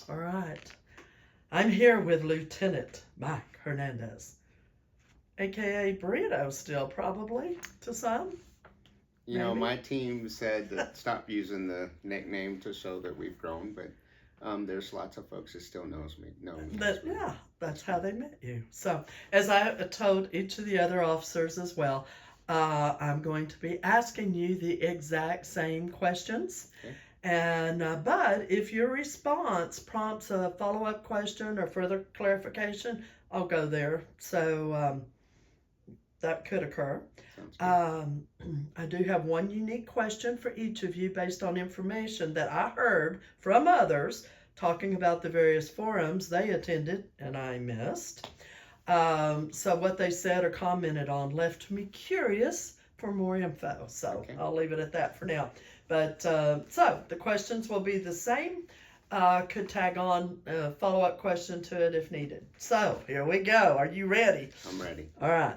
All right. I'm here with Lieutenant Mike Hernandez, aka Burrito, still probably to some, maybe. My team said that stop using the nickname to show that we've grown, but there's lots of folks that still know me as That Burrito. yeah, that's That's how correct. they met you. So, as I told each of the other officers as well, I'm going to be asking you the exact same questions. Okay. And but if your response prompts a follow-up question or further clarification, I'll go there. So that could occur. Sounds good. Um, I do have one unique question for each of you based on information that I heard from others talking about the various forums they attended and I missed. So, what they said or commented on left me curious for more info. So, Okay. I'll leave it at that for now. But so the questions will be the same. Could tag on a follow up question to it if needed. So, here we go. Are you ready? I'm ready. All right.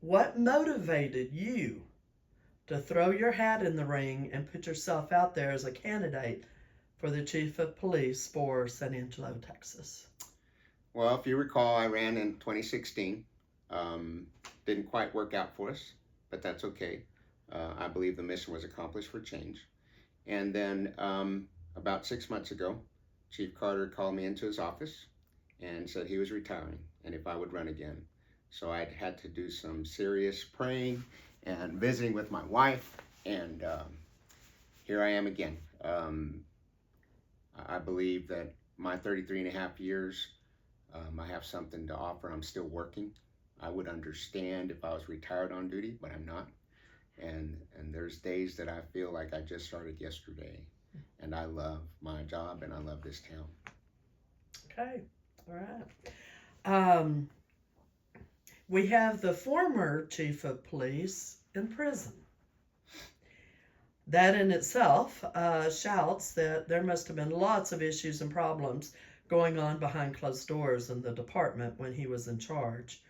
What motivated you to throw your hat in the ring and put yourself out there as a candidate for the chief of police for San Angelo, Texas? Well, if you recall, I ran in 2016. Didn't quite work out for us, but that's okay. I believe the mission was accomplished for change. And then about 6 months ago, Chief Carter called me into his office and said he was retiring and if I would run again. So I had to do some serious praying and visiting with my wife, and here I am again. I believe that my 33 and a half years, I have something to offer. I'm still working. I would understand if I was retired on duty, but I'm not. And there's days that I feel like I just started yesterday, and I love my job and I love this town. Okay, all right. We have the former chief of police in prison. That in itself shouts that there must have been lots of issues and problems going on behind closed doors in the department when he was in charge.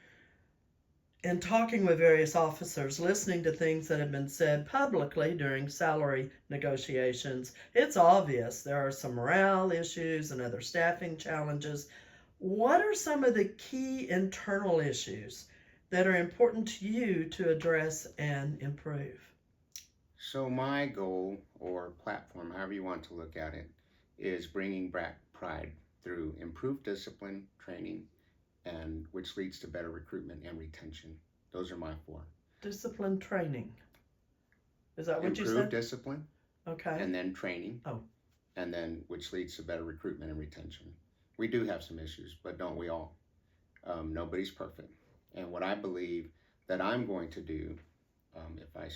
In talking with various officers, listening to things that have been said publicly during salary negotiations, it's obvious there are some morale issues and other staffing challenges. What are some of the key internal issues that are important to you to address and improve? So my goal or platform, however you want to look at it, is bringing back pride through improved discipline, training, and which leads to better recruitment and retention. Those are my four. Discipline training. Is that what you Improved said? discipline Okay. and then training, Oh, and then which leads to better recruitment and retention. We do have some issues, but don't we all? Nobody's perfect. And what I believe that I'm going to do, if I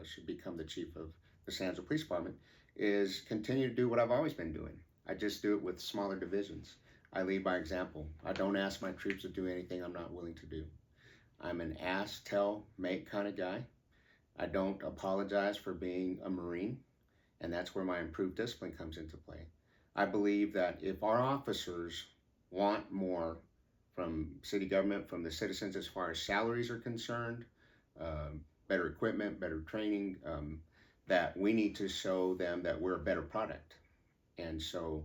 should become the chief of the San Angelo Police Department, is continue to do what I've always been doing. I just do it with smaller divisions. I lead by example. I don't ask my troops to do anything I'm not willing to do. I'm an ask, tell, make kind of guy. I don't apologize for being a Marine, and that's where my improved discipline comes into play. I believe that if our officers want more from city government, from the citizens as far as salaries are concerned, better equipment, better training, that we need to show them that we're a better product. And so,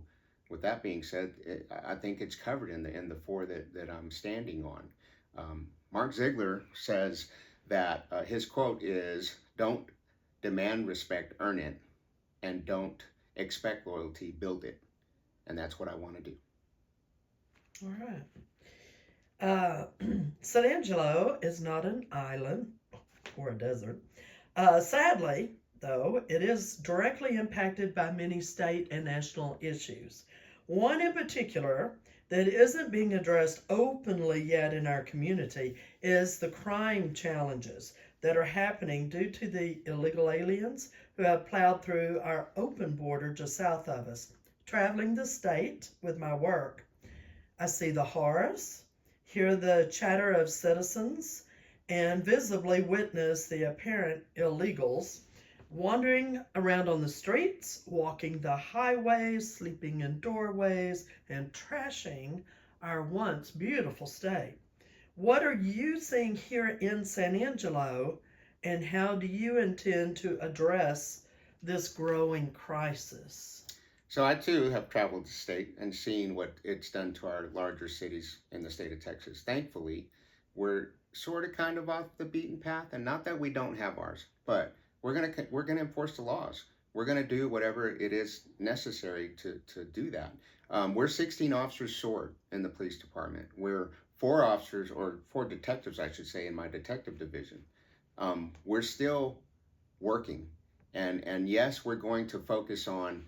with that being said, I think it's covered in the four that I'm standing on. Mark Ziegler says that his quote is, "Don't demand respect, earn it, and don't expect loyalty, build it." And that's what I want to do. all right. Uh, San Angelo is not an island or a desert. Sadly, though, it is directly impacted by many state and national issues. One in particular that isn't being addressed openly yet in our community is the crime challenges that are happening due to the illegal aliens who have plowed through our open border just south of us. Traveling the state with my work, I see the horrors, hear the chatter of citizens, and visibly witness the apparent illegals wandering around on the streets, walking the highways, sleeping in doorways, and trashing our once beautiful state. What are you seeing here in San Angelo, and how do you intend to address this growing crisis? So I too have traveled the state and seen what it's done to our larger cities in the state of Texas. Thankfully, we're sort of kind of off the beaten path, and not that we don't have ours, but we're gonna enforce the laws. We're gonna do whatever it is necessary to do that. We're 16 officers short in the police department. We're four officers or four detectives, I should say, in my detective division. We're still working, and yes, we're going to focus on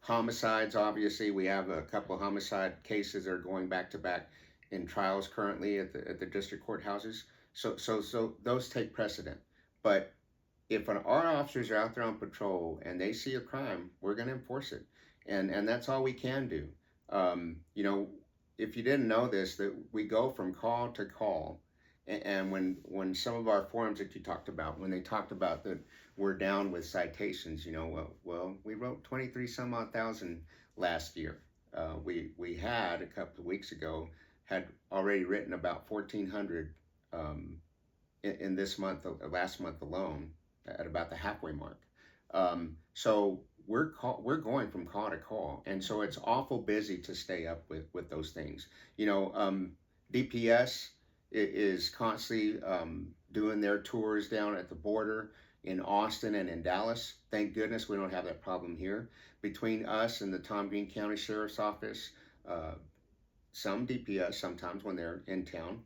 homicides. Obviously, we have a couple of homicide cases that are going back to back in trials currently at the district courthouses. So those take precedent. But if our officers are out there on patrol and they see a crime, we're going to enforce it, and that's all we can do. You know, if you didn't know this, that we go from call to call, and when some of our forums that you talked about, when they talked about that we're down with citations, you know, well, we wrote 23 some odd thousand last year. We had a couple of weeks ago had already written about 1,400 in this month, last month alone, at about the halfway mark. So we're going from call to call, and so it's awful busy to stay up with those things. You know, DPS is constantly doing their tours down at the border in Austin and in Dallas. Thank goodness we don't have that problem here. Between us and the Tom Green County Sheriff's Office, some DPS sometimes when they're in town,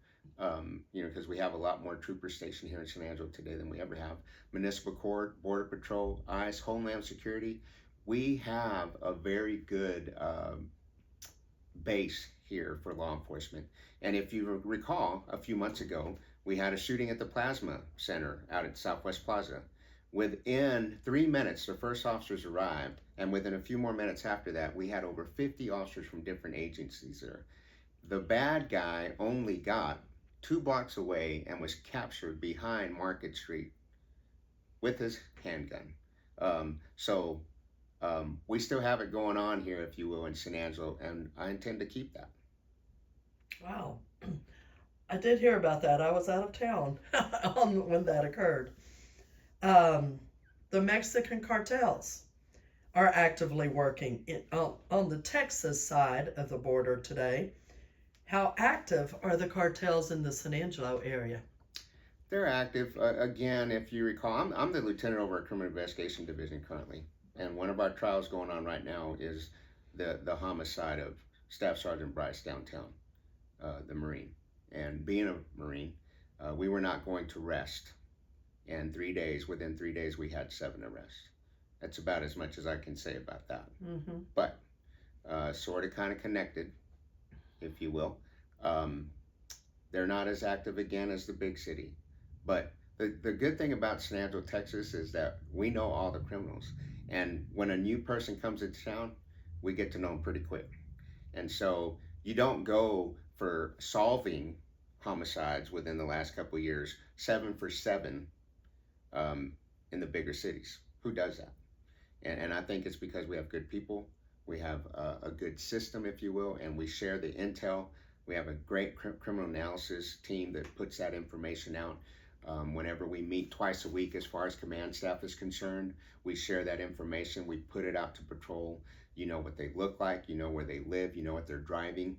you know, because we have a lot more troopers stationed here in San Angelo today than we ever have. Municipal Court, Border Patrol, ICE, Homeland Security. We have a very good base here for law enforcement. And if you recall, a few months ago, we had a shooting at the Plasma Center out at Southwest Plaza. Within 3 minutes, the first officers arrived, and within a few more minutes after that, we had over 50 officers from different agencies there. The bad guy only got 2 blocks away and was captured behind Market Street with his handgun. So we still have it going on here, if you will, in San Angelo, and I intend to keep that. Wow. I did hear about that. I was out of town when that occurred. The Mexican cartels are actively working on the Texas side of the border today. How active are the cartels in the San Angelo area? They're active. Again, if you recall, I'm the lieutenant over our criminal investigation division currently, and one of our trials going on right now is the homicide of Staff Sergeant Bryce downtown, the Marine. And being a Marine, we were not going to rest. And within 3 days, we had 7 arrests. That's about as much as I can say about that. Mm-hmm. But sort of kind of connected, if you will. They're not as active again as the big city. But the good thing about San Angelo, Texas is that we know all the criminals. And when a new person comes into town, we get to know them pretty quick. And so you don't go for solving homicides within the last couple of years, 7 for 7 in the bigger cities. Who does that? And I think it's because we have good people. We have a good system, if you will, and we share the intel. We have a great criminal analysis team that puts that information out. Whenever we meet twice a week, as far as command staff is concerned, we share that information. We put it out to patrol. You know what they look like. You know where they live. You know what they're driving.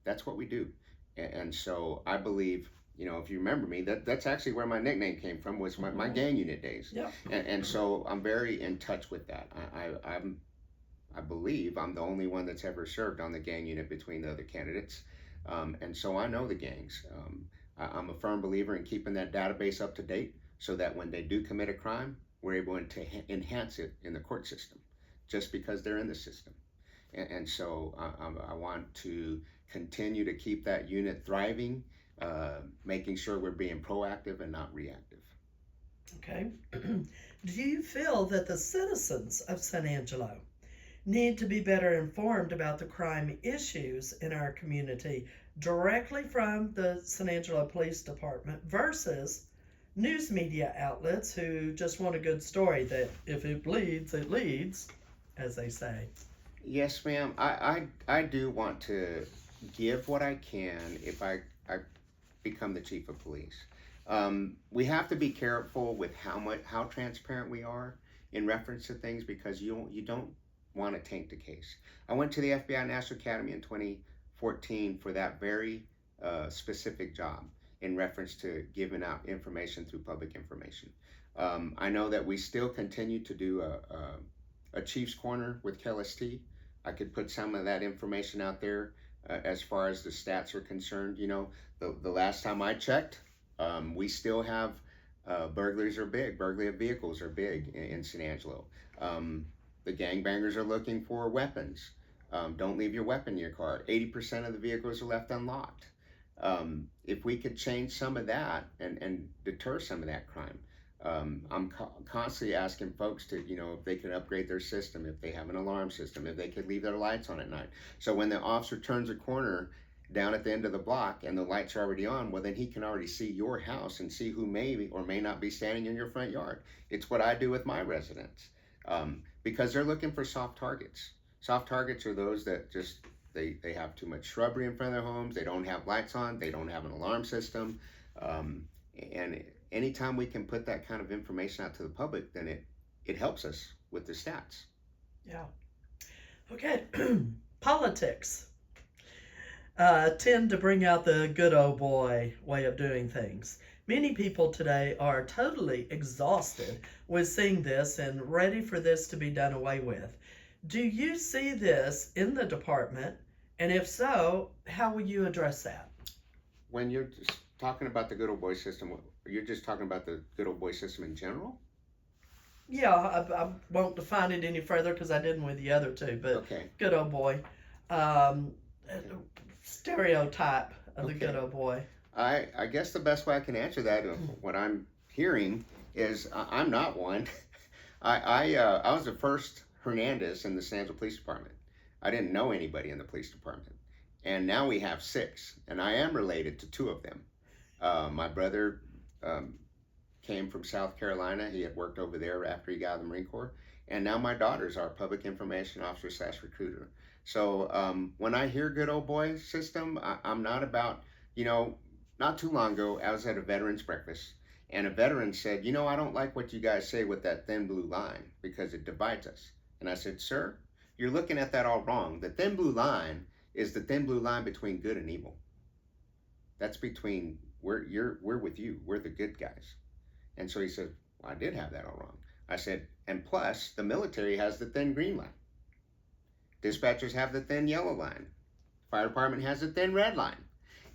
That's what we do. And so I believe, you know, if you remember me, that's actually where my nickname came from, was my gang unit days. Yeah. And so I'm very in touch with that. I believe I'm the only one that's ever served on the gang unit between the other candidates. And so I know the gangs. I'm a firm believer in keeping that database up to date so that when they do commit a crime, we're able to enhance it in the court system just because they're in the system. And so I want to continue to keep that unit thriving, making sure we're being proactive and not reactive. Okay. Do you feel that the citizens of San Angelo need to be better informed about the crime issues in our community directly from the San Angelo Police Department versus news media outlets who just want a good story that if it bleeds, it leads, as they say? Yes, ma'am. I do want to give what I can if I become the chief of police. We have to be careful with how transparent we are in reference to things, because you don't want to tank the case. I went to the FBI National Academy in 2014 for that very specific job in reference to giving out information through public information. I know that we still continue to do a Chief's Corner with KLST. I could put some of that information out there as far as the stats are concerned. You know, the last time I checked, we still have burglaries are big. Burglary of vehicles are big in San Angelo. The gangbangers are looking for weapons. Don't leave your weapon in your car. 80% of the vehicles are left unlocked. If we could change some of that and deter some of that crime, I'm constantly asking folks to, you know, if they could upgrade their system, if they have an alarm system, if they could leave their lights on at night. So when the officer turns a corner down at the end of the block and the lights are already on, well, then he can already see your house and see who may or may not be standing in your front yard. It's what I do with my residents, because they're looking for soft targets. Soft targets are those that just, they have too much shrubbery in front of their homes, they don't have lights on, they don't have an alarm system, and anytime we can put that kind of information out to the public, then it helps us with the stats. Yeah. Okay. Politics tend to bring out the good old boy way of doing things. Many people today are totally exhausted with seeing this and ready for this to be done away with. Do you see this in the department? And if so, how will you address that? When you're just talking about the good old boy system, you're just talking about the good old boy system in general? Yeah, I won't define it any further because I didn't with the other two, but Okay. good old boy. Stereotype of the good old boy. I guess the best way I can answer that, what I'm hearing, is I'm not one. I was the first Hernandez in the San Angelo Police Department. I didn't know anybody in the police department. And now we have 6, and I am related to 2 of them. My brother came from South Carolina. He had worked over there after he got out of the Marine Corps. And now my daughter's our public information officer / recruiter. So when I hear good old boy system, I'm not about, you know, not too long ago, I was at a veterans breakfast, and a veteran said, you know, I don't like what you guys say with that thin blue line because it divides us. And I said, sir, you're looking at that all wrong. The thin blue line is the thin blue line between good and evil. That's between, we're with you, we're the good guys. And so he said, well, I did have that all wrong. I said, and plus, the military has the thin green line. Dispatchers have the thin yellow line. Fire department has the thin red line.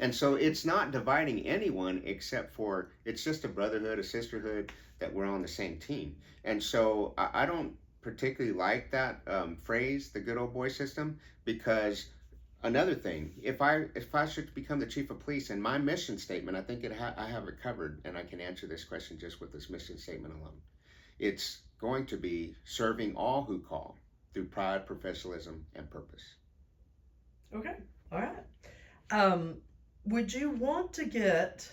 And so it's not dividing anyone except for, it's just a brotherhood, a sisterhood, that we're on the same team. And so I don't particularly like that phrase, the good old boy system, because another thing, if I should become the chief of police, and my mission statement, I think I have it covered, and I can answer this question just with this mission statement alone. It's going to be serving all who call through pride, professionalism, and purpose. Okay, all right. Would you want to get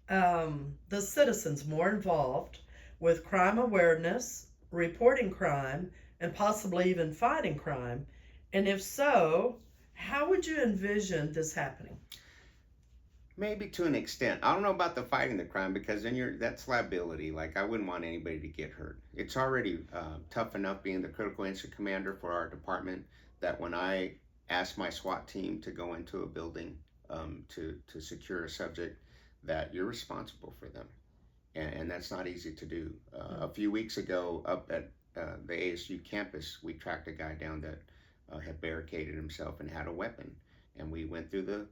the citizens more involved with crime awareness, reporting crime, and possibly even fighting crime? And if so, how would you envision this happening? Maybe to an extent. I don't know about the fighting the crime, because then that's liability. Like, I wouldn't want anybody to get hurt. It's already tough enough being the critical incident commander for our department that when I ask my SWAT team to go into a building to secure a subject, that you're responsible for them. And that's not easy to do. A few weeks ago up at the ASU campus, we tracked a guy down that had barricaded himself and had a weapon. And we went through the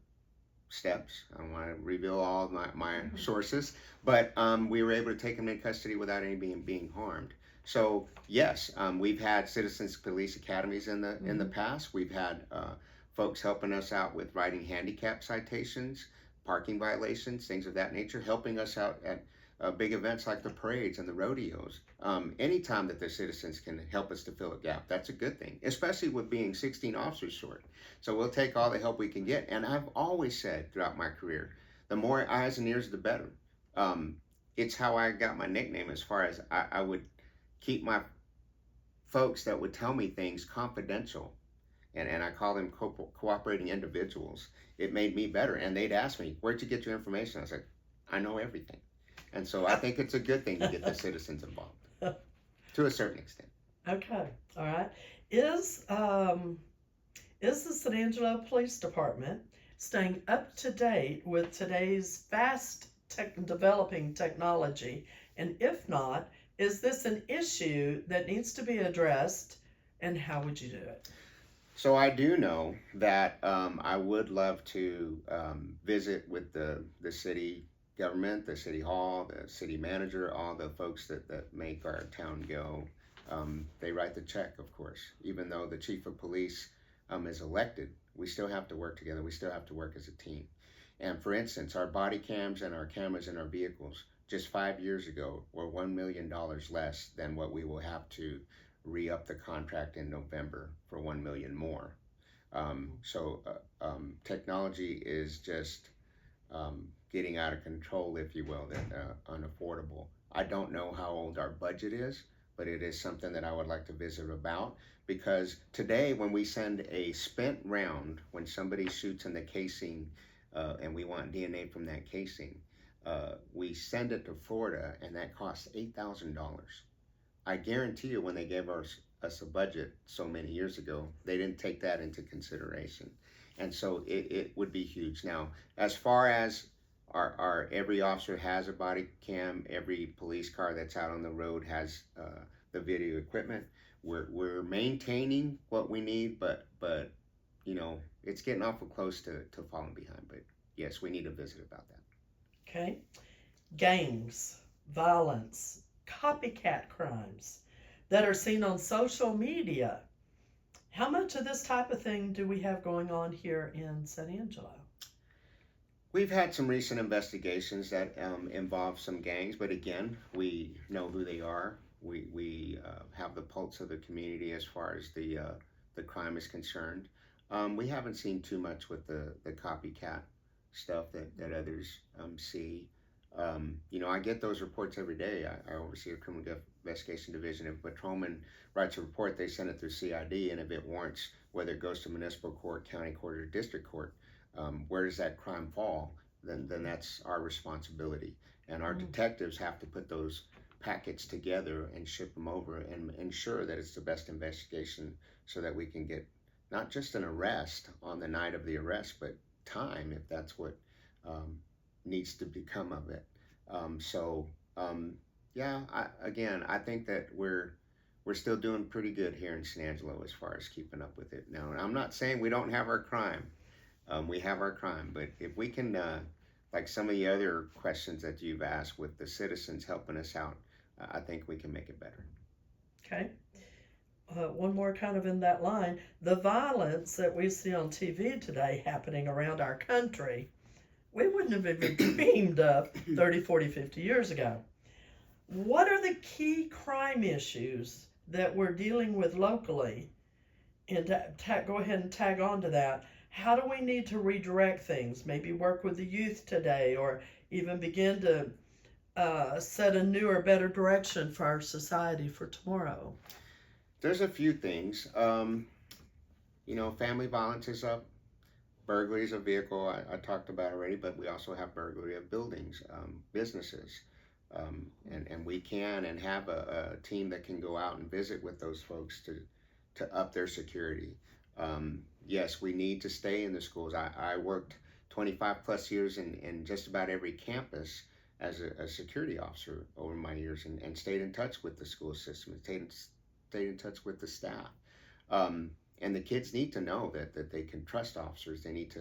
steps. I don't want to reveal all of my sources, but we were able to take him in custody without any being harmed. So yes, we've had citizens police academies in the past. We've had folks helping us out with writing handicap citations, parking violations, things of that nature, helping us out at big events like the parades and the rodeos. Anytime that the citizens can help us to fill a gap, that's a good thing, especially with being 16 officers short. So we'll take all the help we can get. And I've always said throughout my career, the more eyes and ears, the better. It's how I got my nickname, as far as I would keep my folks that would tell me things confidential. And I call them cooperating individuals. It made me better. And they'd ask me, where'd you get your information? I was like, I know everything. And so I think it's a good thing to get the citizens involved to a certain extent. Okay, all right. Is is the San Angelo Police Department staying up to date with today's fast developing technology? And if not, is this an issue that needs to be addressed? And how would you do it? So I do know that I would love to visit with the city government, the city hall, the city manager, all the folks that make our town go. They write the check, of course. Even though the chief of police is elected, we still have to work together. We still have to work as a team. And for instance, our body cams and our cameras in our vehicles just 5 years ago were $1 million less than what we will have to re-up the contract in November for 1 million more. Technology is just getting out of control, if you will, that unaffordable. I don't know how old our budget is, but it is something that I would like to visit about, because today when we send a spent round, when somebody shoots in the casing and we want DNA from that casing, we send it to Florida and that costs $8,000. I guarantee you when they gave us a budget so many years ago, they didn't take that into consideration. And so it would be huge. Now, as far as our every officer has a body cam, every police car that's out on the road has the video equipment. We're maintaining what we need, but you know, it's getting awful close to falling behind. But yes, we need to visit about that. Okay. Gangs, violence, copycat crimes that are seen on social media. How much of this type of thing do we have going on here in San Angelo? We've had some recent investigations that involve some gangs, but again, we know who they are. We have the pulse of the community as far as the crime is concerned. We haven't seen too much with the copycat stuff that others see. You know, I get those reports every day. I oversee a criminal investigation division. If a patrolman writes a report, they send it through CID, and if it warrants, whether it goes to municipal court, county court, or district court, where does that crime fall? Then that's our responsibility. And our detectives have to put those packets together and ship them over and ensure that it's the best investigation so that we can get not just an arrest on the night of the arrest, but time if that's what needs to become of it. Yeah, I think that we're still doing pretty good here in San Angelo as far as keeping up with it. Now, I'm not saying we don't have our crime. We have our crime, but if we can, like some of the other questions that you've asked with the citizens helping us out, I think we can make it better. Okay. One more kind of in that line. The violence that we see on TV today happening around our country, we wouldn't have even dreamed of 30, 40, 50 years ago. What are the key crime issues that we're dealing with locally? And go ahead and tag on to that. How do we need to redirect things? Maybe work with the youth today, or even begin to set a newer, better direction for our society for tomorrow. There's a few things. You know, family violence is up. Burglaries of vehicle, I talked about already, but we also have burglary of buildings, businesses. And we can and have a team that can go out and visit with those folks to up their security. Yes, we need to stay in the schools. I worked 25 plus years in just about every campus as a security officer over my years, and stayed in touch with the school system, stayed in touch with the staff. And the kids need to know that they can trust officers. They need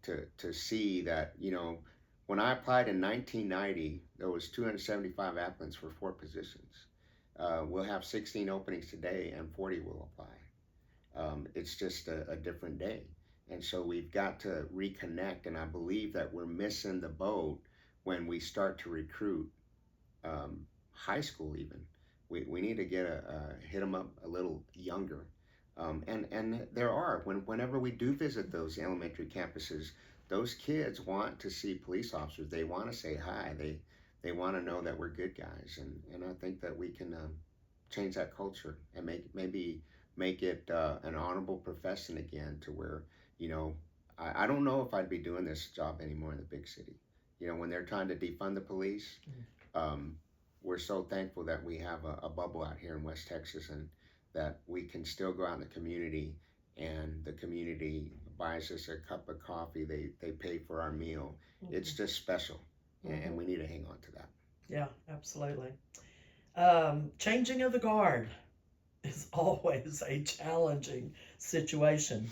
to see that, you know, when I applied in 1990, there was 275 applicants for 4 positions. We'll have 16 openings today and 40 will apply. It's just a different day. And so we've got to reconnect, and I believe that we're missing the boat when we start to recruit high school even. We need to hit them up a little younger. And there are, whenever we do visit those elementary campuses, those kids want to see police officers. They want to say hi. They want to know that we're good guys. And I think that we can change that culture and make it an honorable profession again, to where, you know, I don't know if I'd be doing this job anymore in the big city. You know, when they're trying to defund the police, we're so thankful that we have a bubble out here in West Texas, and that we can still go out in the community and the community buys us a cup of coffee, they pay for our meal. It's just special, and we need to hang on to that. Yeah, absolutely. Changing of the guard is always a challenging situation.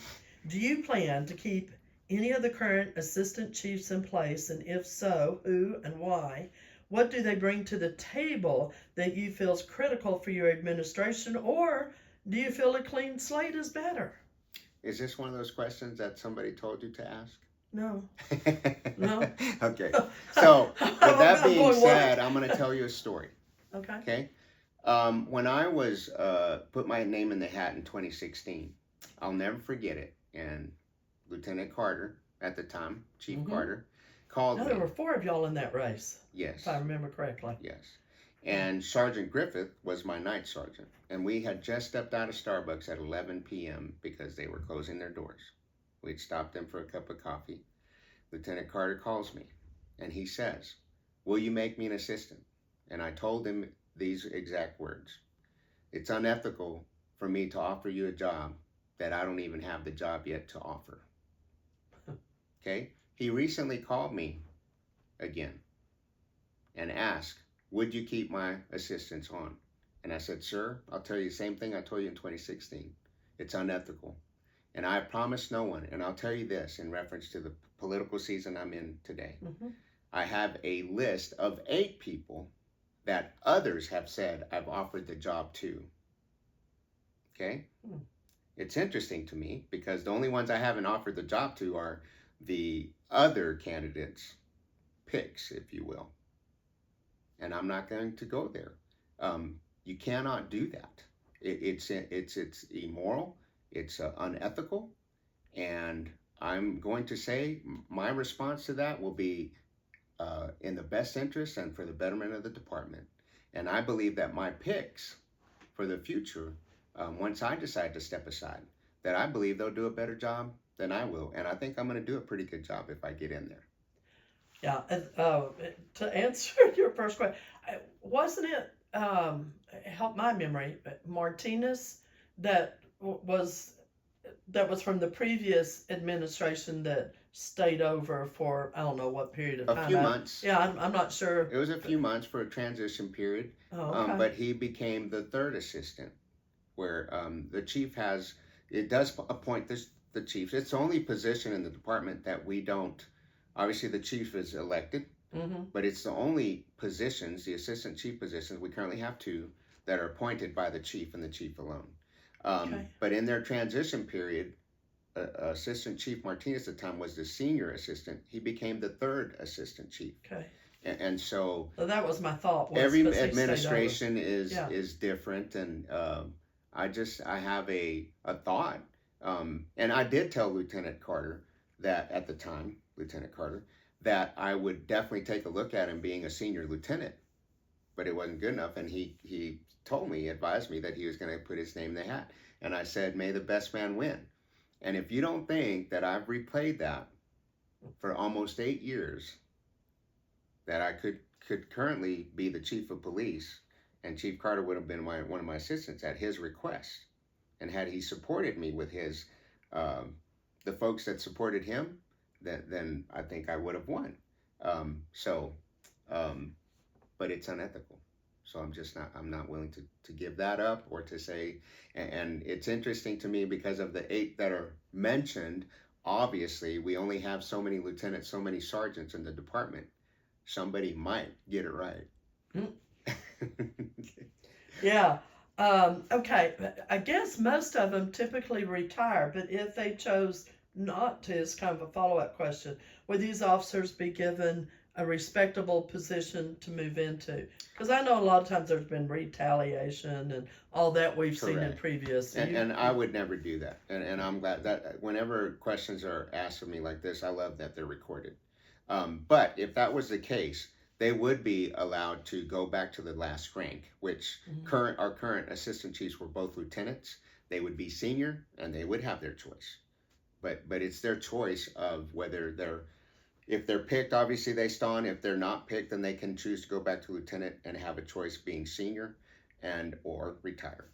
Do you plan to keep any of the current assistant chiefs in place? And if so, who and why? What do they bring to the table that you feel is critical for your administration? Or do you feel a clean slate is better? Is this one of those questions that somebody told you to ask? No. No. Okay. So, with that being going, said, I'm going to tell you a story. Okay. Okay. When I was put my name in the hat in 2016, I'll never forget it. And Lieutenant Carter at the time, Chief Carter, called Now, me. there were 4 of y'all in that race, Yes. if I remember correctly. Yes. And Sergeant Griffith was my night sergeant. And we had just stepped out of Starbucks at 11 p.m. because they were closing their doors. We'd stopped them for a cup of coffee. Lieutenant Carter calls me and he says, "Will you make me an assistant?" And I told him these exact words: "It's unethical for me to offer you a job that I don't even have the job yet to offer." Okay? He recently called me again and asked, "Would you keep my assistants on?" And I said, "Sir, I'll tell you the same thing I told you in 2016. It's unethical. And I promise no one, and I'll tell you this in reference to the political season I'm in today. I have a list of 8 people that others have said I've offered the job to." Okay? It's interesting to me because the only ones I haven't offered the job to are the other candidates' picks, if you will. And I'm not going to go there. You cannot do that. It's immoral. It's unethical. And I'm going to say my response to that will be in the best interest and for the betterment of the department. And I believe that my picks for the future, once I decide to step aside, that I believe they'll do a better job than I will. And I think I'm going to do a pretty good job if I get in there. Yeah. To answer your first question, wasn't it, help my memory, Martinez that was from the previous administration that stayed over for, I don't know what period of time. A few months. Yeah, I'm not sure. It was a few months for a transition period. Oh, okay. But he became the 3rd assistant, where the chief does appoint the chiefs. It's the only position in the department that we don't, obviously the chief is elected, but it's the only positions, the assistant chief positions, we currently have 2 that are appointed by the chief and the chief alone. Okay. But in their transition period, Assistant Chief Martinez at the time was the senior assistant. He became the 3rd assistant chief. Okay. And so that was my thought. Every administration is different, and I have a thought, and I did tell Lieutenant Carter that at the time, that I would definitely take a look at him being a senior lieutenant, but it wasn't good enough, and he told me, advised me that he was going to put his name in the hat, and I said, "May the best man win." And if you don't think that I've replayed that for almost 8 years, that I could currently be the chief of police, and Chief Carter would have been one of my assistants at his request, and had he supported me with his the folks that supported him, then I think I would have won. But it's unethical. So I'm not willing to give that up or to say, and it's interesting to me because of the 8 that are mentioned, obviously we only have so many lieutenants, so many sergeants in the department. Somebody might get it right. Yeah. Okay. I guess most of them typically retire, but if they chose not to, it's kind of a follow-up question. Would these officers be given a respectable position to move into? Because I know a lot of times there's been retaliation and all that we've seen in previous. And I would never do that. And I'm glad that whenever questions are asked of me like this, I love that they're recorded. But if that was the case, they would be allowed to go back to the last rank, which our current assistant chiefs were both lieutenants. They would be senior, and they would have their choice. But it's their choice of whether if they're picked, obviously they stay on. If they're not picked, then they can choose to go back to lieutenant and have a choice being senior and or retire.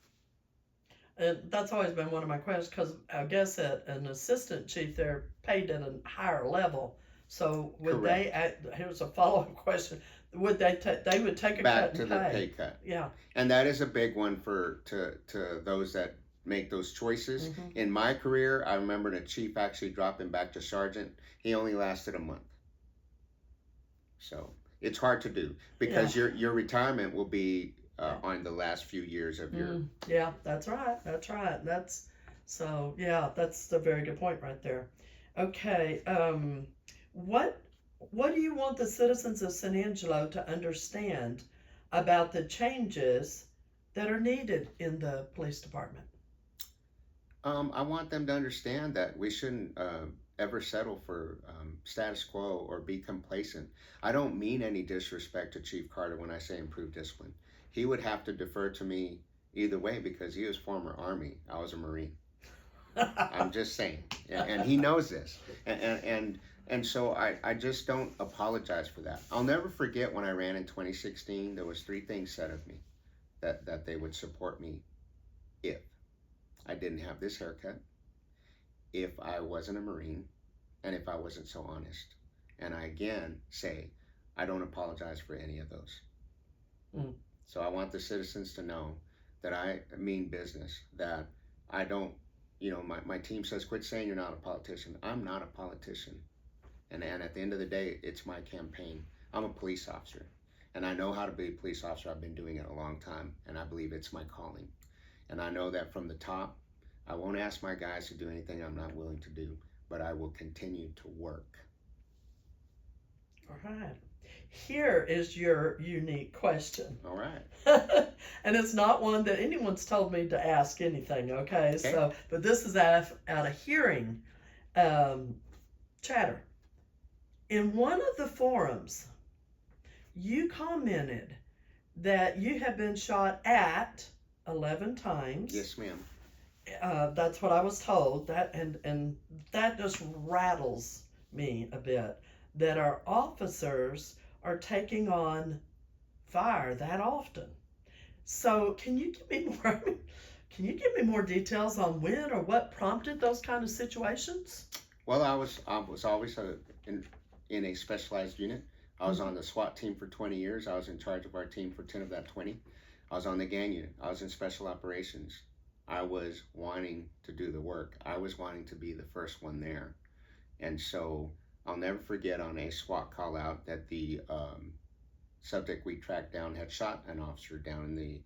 And that's always been one of my questions because I guess at an assistant chief, they're paid at a higher level. So would Correct. they? Here's a follow up question: would they would take a Back cut to in the pay? pay cut. Yeah. And that is a big one for to those that make those choices. Hmm. In my career, I remember the chief actually dropping back to sergeant. He only lasted a month. So it's hard to do Yeah. because your retirement will be on the last few years of your. Yeah. That's right. That's right. That's so. Yeah. That's a very good point right there. Okay. What What do you want the citizens of San Angelo to understand about the changes that are needed in the police department? I want them to understand that we shouldn't ever settle for status quo or be complacent. I don't mean any disrespect to Chief Carter when I say improve discipline. He would have to defer to me either way because he was former Army. I was a Marine. I'm just saying, and he knows this, and so I just don't apologize for that. I'll never forget when I ran in 2016. There was 3 things said of me that they would support me if I didn't have this haircut, if I wasn't a Marine, and if I wasn't so honest. And I again say, I don't apologize for any of those. Mm. So I want the citizens to know that I mean business, that I don't, my team says, quit saying you're not a politician. I'm not a politician. And at the end of the day, it's my campaign. I'm a police officer, and I know how to be a police officer. I've been doing it a long time, and I believe it's my calling. And I know that from the top, I won't ask my guys to do anything I'm not willing to do, but I will continue to work. All right. Here is your unique question. All right. And it's not one that anyone's told me to ask anything, okay? So, but this is out of hearing chatter. In one of the forums, you commented that you have been shot at 11 times. Yes, ma'am. That's what I was told. And that just rattles me a bit. That our officers are taking on fire that often. So can you give me more? Can you give me more details on when or what prompted those kind of situations? Well, I was always in a specialized unit. I was on the SWAT team for 20 years. I was in charge of our team for 10 of that 20. I was on the gang unit. I was in special operations. I was wanting to do the work. I was wanting to be the first one there. And so I'll never forget on a SWAT call out that the subject we tracked down had shot an officer down in the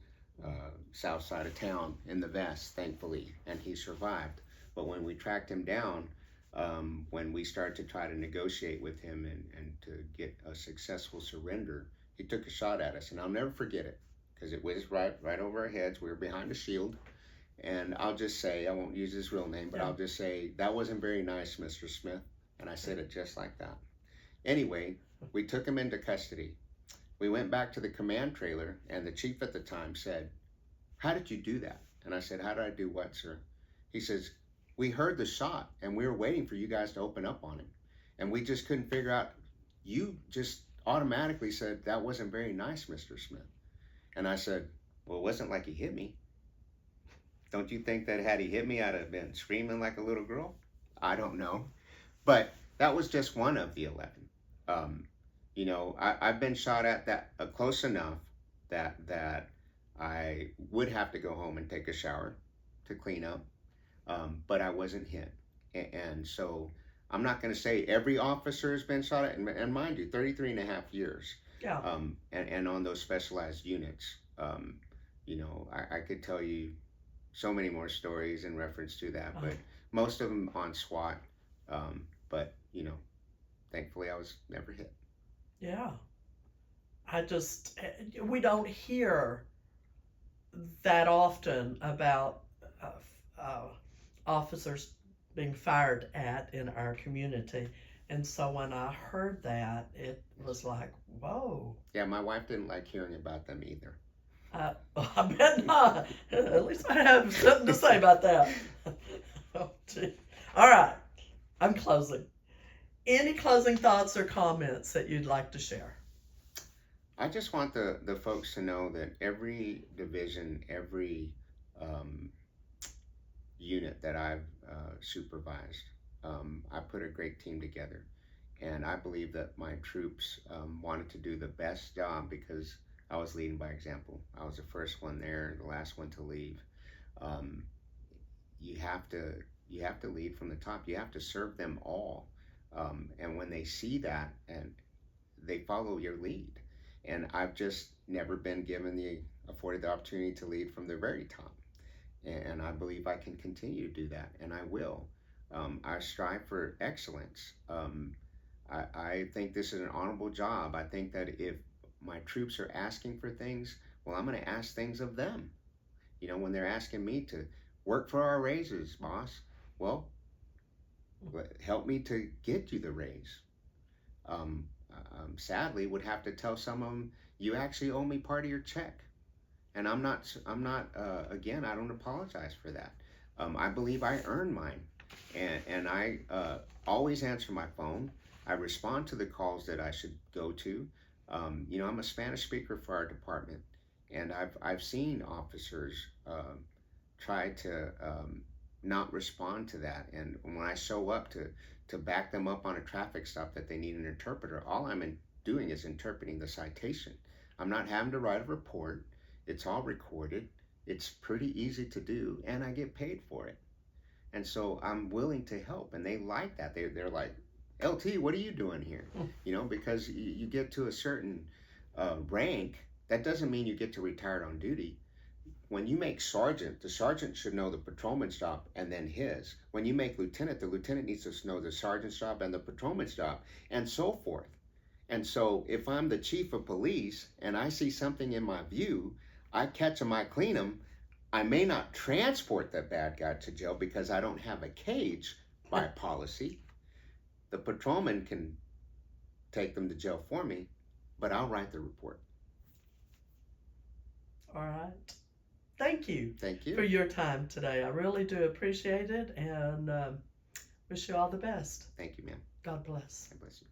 south side of town in the vest, thankfully, and he survived. But when we tracked him down, when we started to try to negotiate with him and to get a successful surrender, he took a shot at us, and I'll never forget it because it was right over our heads. We were behind a shield, and I'll just say, I won't use his real name, but I'll just say, that wasn't very nice, Mr. Smith, and I said it just like that. Anyway, we took him into custody. We went back to the command trailer, and the chief at the time said, how did you do that? And I said, how did I do what, sir? He says, we heard the shot, and we were waiting for you guys to open up on him. And we just couldn't figure out. You just automatically said, that wasn't very nice, Mr. Smith. And I said, well, it wasn't like he hit me. Don't you think that had he hit me, I'd have been screaming like a little girl? I don't know. But that was just one of the 11. I've been shot at that close enough that I would have to go home and take a shower to clean up. But I wasn't hit. And so I'm not going to say every officer has been shot at, and mind you, 33 and a half years. Yeah. And on those specialized units, I could tell you so many more stories in reference to that, but most of them on SWAT. But thankfully I was never hit. Yeah. We don't hear that often about officers being fired at in our community. And so when I heard that, it was like, whoa. Yeah, my wife didn't like hearing about them either. I bet not. At least I have something to say about that. Oh, gee. All right. I'm closing. Any closing thoughts or comments that you'd like to share? I just want the folks to know that every division, every unit that I've supervised, I put a great team together. And I believe that my troops wanted to do the best job because I was leading by example. I was the first one there, the last one to leave. Um, you have to you have to lead from the top. You have to serve them all, and when they see that and they follow your lead. And I've just never been given the afforded the opportunity to lead from the very top, and I believe I can continue to do that, and I will. I strive for excellence. I think this is an honorable job. I think that if my troops are asking for things, well, I'm going to ask things of them. You know, when they're asking me to work for our raises, boss, well, help me to get you the raise. Sadly, would have to tell some of them, you actually owe me part of your check. And again, I don't apologize for that. I believe I earned mine. And I always answer my phone. I respond to the calls that I should go to. You know, I'm a Spanish speaker for our department. And I've seen officers try to not respond to that. And when I show up to back them up on a traffic stop that they need an interpreter, all I'm doing is interpreting the citation. I'm not having to write a report. It's all recorded. It's pretty easy to do, and I get paid for it. And so I'm willing to help, and they like that. They're like, LT, what are you doing here? You know, because you get to a certain rank, that doesn't mean you get to retire on duty. When you make sergeant, the sergeant should know the patrolman's job and then his. When you make lieutenant, the lieutenant needs to know the sergeant's job and the patrolman's job, and so forth. And so if I'm the chief of police and I see something in my view, I catch them, I clean them. I may not transport that bad guy to jail because I don't have a cage by policy. The patrolman can take them to jail for me, but I'll write the report. All right. Thank you. Thank For you. your time today. I really do appreciate it, and wish you all the best. Thank you, ma'am. God bless. God bless you.